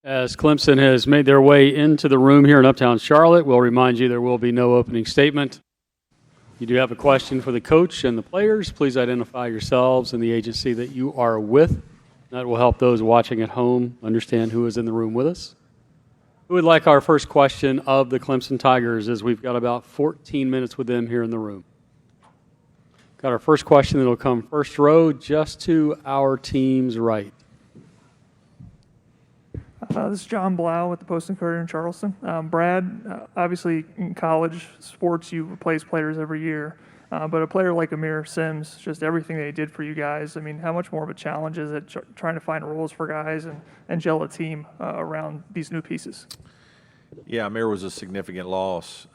As Clemson has made their way into the room here in Uptown Charlotte, we'll remind you there will be no opening statement. If you do have a question for the coach and the players, please identify yourselves and the agency that you are with. That will help those watching at home understand who is in the room with us. Who would like our first question of the Clemson Tigers, as we've got about 14 minutes with them here in the room? Got our first question that will come first row just to our team's right. This is John Blau with the Post-Courier in Charleston. Brad, obviously in college sports you replace players every year, but a player like Amir Sims, just everything they did for you guys, I mean, how much more of a challenge is it trying to find roles for guys and gel a team around these new pieces? Yeah, Amir was a significant loss.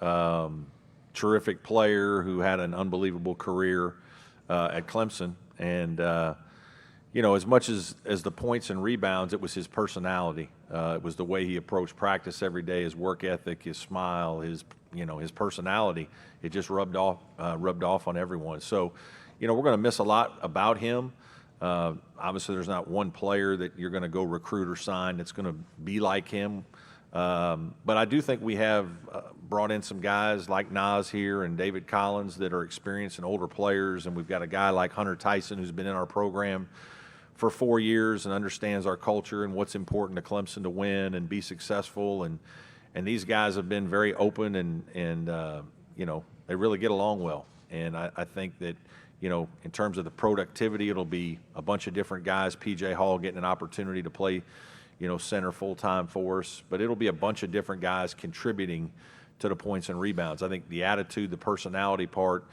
Terrific player who had an unbelievable career at Clemson. And, as much as the points and rebounds, it was his personality. It was the way he approached practice every day, his work ethic, his smile, his personality. It just rubbed off on everyone. So, we're going to miss a lot about him. Obviously, there's not one player that you're going to go recruit or sign that's going to be like him. But I do think we have brought in some guys like Nas here and David Collins that are experienced and older players, and we've got a guy like Hunter Tyson who's been in our program for 4 years and understands our culture and what's important to Clemson to win and be successful. And these guys have been very open and they really get along well. And I think that, in terms of the productivity, it'll be a bunch of different guys. P.J. Hall getting an opportunity to play, center full-time for us. But it'll be a bunch of different guys contributing to the points and rebounds. I think the attitude, the personality part,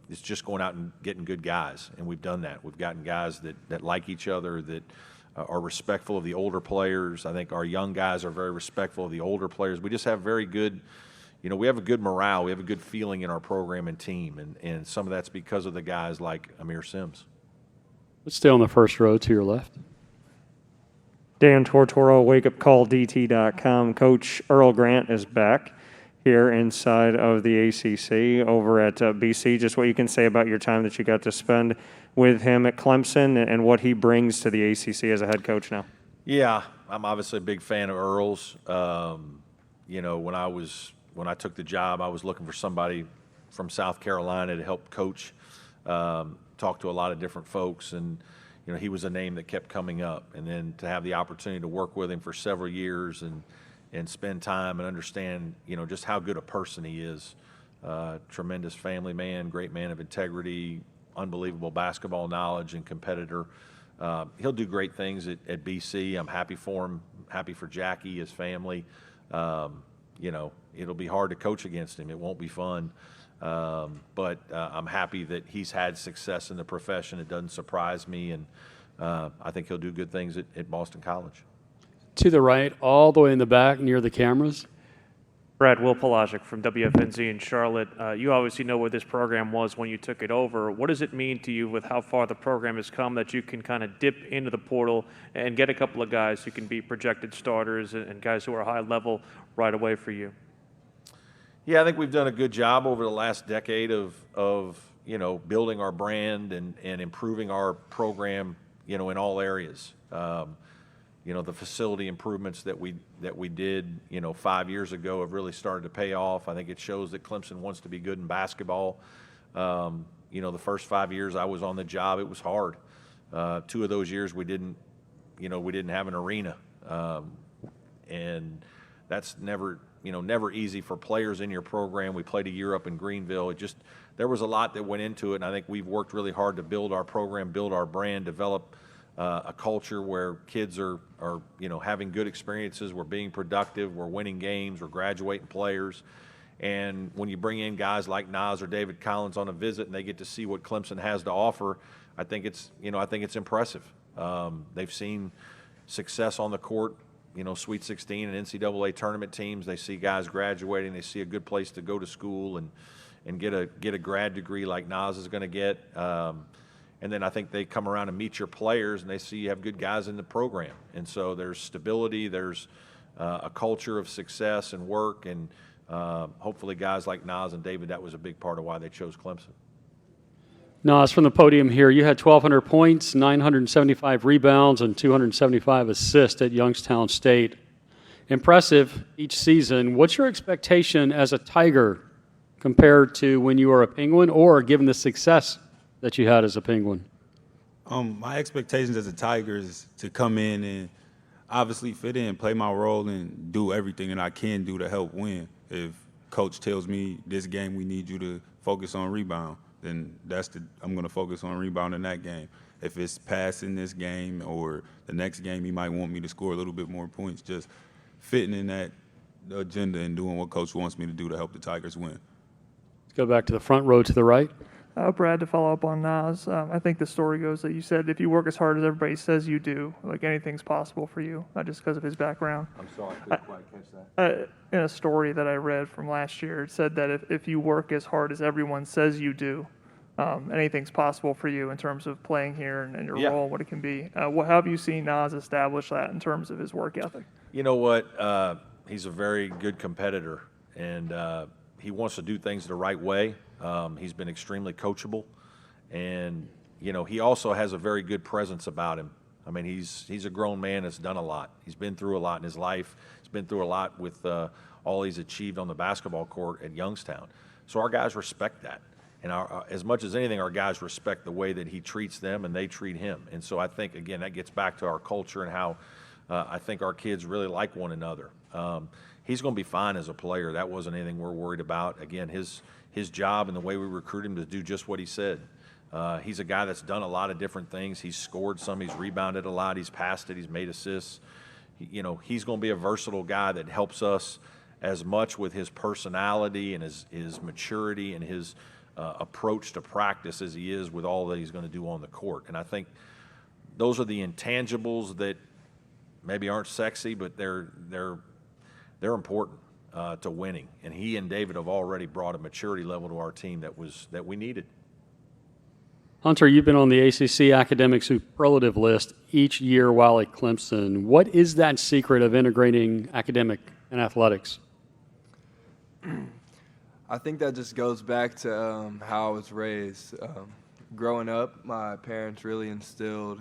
is just going out and getting good guys, and we've done that. We've gotten guys that like each other, that are respectful of the older players. I think our young guys are very respectful of the older players. We just have very good, we have a good morale. We have a good feeling in our program and team, and some of that's because of the guys like Amir Sims. Let's stay on the first row to your left. Dan Tortora, wakeupcalldt.com. Coach Earl Grant is back here inside of the ACC over at BC. Just what you can say about your time that you got to spend with him at Clemson and what he brings to the ACC as a head coach now. Yeah, I'm obviously a big fan of Earl's. When I took the job, I was looking for somebody from South Carolina to help coach, talk to a lot of different folks, and he was a name that kept coming up. And then to have the opportunity to work with him for several years and spend time and understand, just how good a person he is. Tremendous family man, great man of integrity, unbelievable basketball knowledge and competitor. He'll do great things at BC. I'm happy for him, happy for Jackie, his family. It'll be hard to coach against him. It won't be fun. But I'm happy that he's had success in the profession. It doesn't surprise me, and I think he'll do good things at Boston College. To the right, all the way in the back near the cameras. Brad, Will Pelagic from WFNZ in Charlotte. You obviously know where this program was when you took it over. What does it mean to you with how far the program has come that you can kind of dip into the portal and get a couple of guys who can be projected starters and guys who are high level right away for you? Yeah, I think we've done a good job over the last decade of building our brand and improving our program, in all areas. The facility improvements that we did, 5 years ago have really started to pay off. I think it shows that Clemson wants to be good in basketball. The first 5 years I was on the job, it was hard. 2 of those years we didn't have an arena, and that's never easy for players in your program. We played a year up in Greenville. There was a lot that went into it, and I think we've worked really hard to build our program, build our brand, develop a culture where kids are having good experiences. We're being productive. We're winning games. We're graduating players. And when you bring in guys like Nas or David Collins on a visit and they get to see what Clemson has to offer, I think it's impressive. They've seen success on the court, Sweet 16 and NCAA tournament teams. They see guys graduating. They see a good place to go to school and get a grad degree like Nas is going to get. And then I think they come around and meet your players and they see you have good guys in the program. And so there's stability, there's a culture of success and work, and hopefully guys like Nas and David, that was a big part of why they chose Clemson. Nas, from the podium here, you had 1,200 points, 975 rebounds, and 275 assists at Youngstown State. Impressive each season. What's your expectation as a Tiger compared to when you were a Penguin, or given the success that you had as a Penguin? My expectations as a Tiger is to come in and obviously fit in, play my role, and do everything that I can do to help win. If coach tells me this game we need you to focus on rebound, then I'm going to focus on rebound in that game. If it's passing this game or the next game, he might want me to score a little bit more points. Just fitting in that agenda and doing what coach wants me to do to help the Tigers win. Let's go back to the front row to the right. Brad, to follow up on Nas, I think the story goes that you said if you work as hard as everybody says you do, like anything's possible for you, not just because of his background. I'm sorry, I couldn't quite catch that. In a story that I read from last year, it said that if you work as hard as everyone says you do, anything's possible for you in terms of playing here and your Yeah. role and what it can be. How have you seen Nas establish that in terms of his work ethic? You know what? He's a very good competitor, and he wants to do things the right way. He's been extremely coachable, and he also has a very good presence about him. I mean, he's a grown man that's done a lot. He's been through a lot in his life. He's been through a lot with all he's achieved on the basketball court at Youngstown. So our guys respect that, and as much as anything, our guys respect the way that he treats them and they treat him. And so I think, again, that gets back to our culture and how I think our kids really like one another. He's going to be fine as a player. That wasn't anything we're worried about. Again, his job and the way we recruit him to do just what he said. He's a guy that's done a lot of different things. He's scored some. He's rebounded a lot. He's passed it. He's made assists. He's going to be a versatile guy that helps us as much with his personality and his maturity and his approach to practice as he is with all that he's going to do on the court. And I think those are the intangibles that maybe aren't sexy, but they're important to winning. And he and David have already brought a maturity level to our team that we needed. Hunter, you've been on the ACC academic superlative list each year while at Clemson. What is that secret of integrating academic and athletics? I think that just goes back to how I was raised. Growing up, my parents really instilled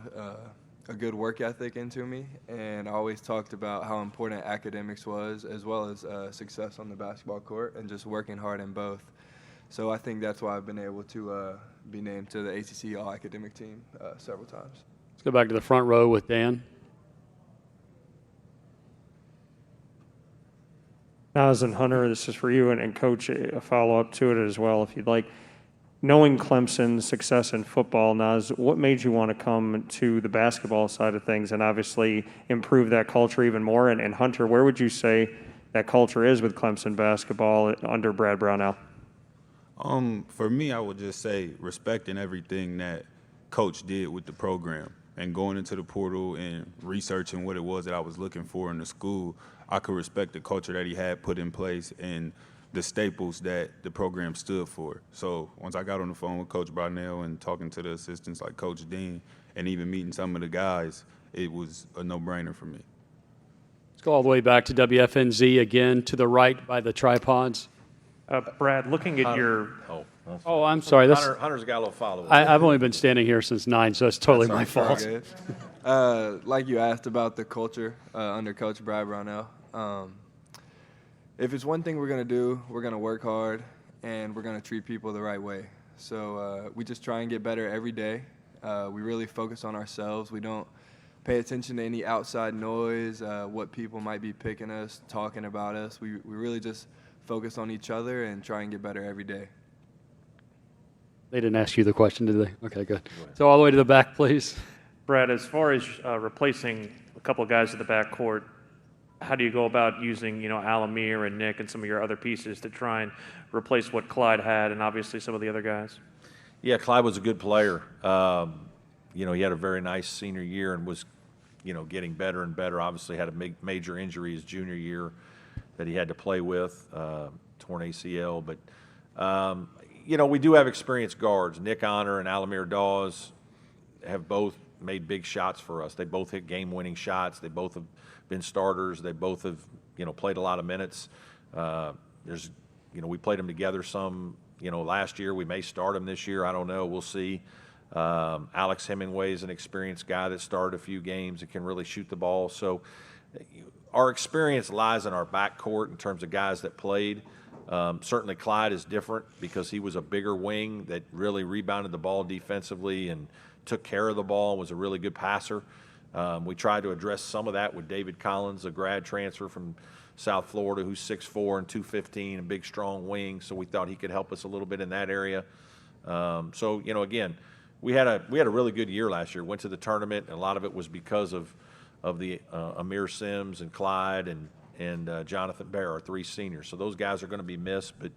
a good work ethic into me, and I always talked about how important academics was, as well as success on the basketball court and just working hard in both. So I think that's why I've been able to be named to the ACC All-Academic team several times. Let's go back to the front row with Dan. Nas and Hunter, this is for you, and Coach, a follow-up to it as well, if you'd like. Knowing Clemson's success in football, Nas, what made you want to come to the basketball side of things and obviously improve that culture even more? And Hunter, where would you say that culture is with Clemson basketball under Brad Brownell? For me, I would just say respecting everything that Coach did with the program and going into the portal and researching what it was that I was looking for in the school. I could respect the culture that he had put in place and the staples that the program stood for. So once I got on the phone with Coach Brownell and talking to the assistants like Coach Dean and even meeting some of the guys, it was a no-brainer for me. Let's go all the way back to WFNZ again, to the right by the tripods. Brad, looking at your Oh, I'm sorry. Hunter's got a little follow-up. I've only been standing here since 9, so it's totally my fault. Like you asked about the culture under Coach Brad Brownell, if it's one thing we're going to do, we're going to work hard and we're going to treat people the right way. So we just try and get better every day. We really focus on ourselves. We don't pay attention to any outside noise, what people might be picking us, talking about us. We really just focus on each other and try and get better every day. They didn't ask you the question, did they? Okay, good. So all the way to the back, please. Brad, as far as replacing a couple of guys at the backcourt, how do you go about using, Alamir and Nick and some of your other pieces to try and replace what Clyde had and obviously some of the other guys? Yeah, Clyde was a good player. He had a very nice senior year and was, getting better and better. Obviously had a major injury his junior year that he had to play with, torn ACL. But, we do have experienced guards. Nick Honor and Alamir Dawes have both made big shots for us. They both hit game-winning shots. They both have been starters. They both have, played a lot of minutes. We played them together some last year. We may start him this year. I don't know. We'll see. Alex Hemingway is an experienced guy that started a few games and can really shoot the ball. So our experience lies in our backcourt in terms of guys that played. Certainly Clyde is different because he was a bigger wing that really rebounded the ball defensively and took care of the ball and was a really good passer. We tried to address some of that with David Collins, a grad transfer from South Florida who's 6'4" and 215, a big, strong wing. So we thought he could help us a little bit in that area. So, again, we had a really good year last year. Went to the tournament, and a lot of it was because of the Amir Sims and Clyde and Jonathan Bear, our 3 seniors. So those guys are going to be missed, but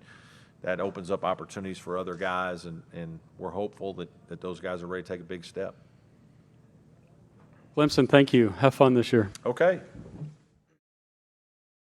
that opens up opportunities for other guys, and we're hopeful that those guys are ready to take a big step. Clemson, thank you. Have fun this year. Okay.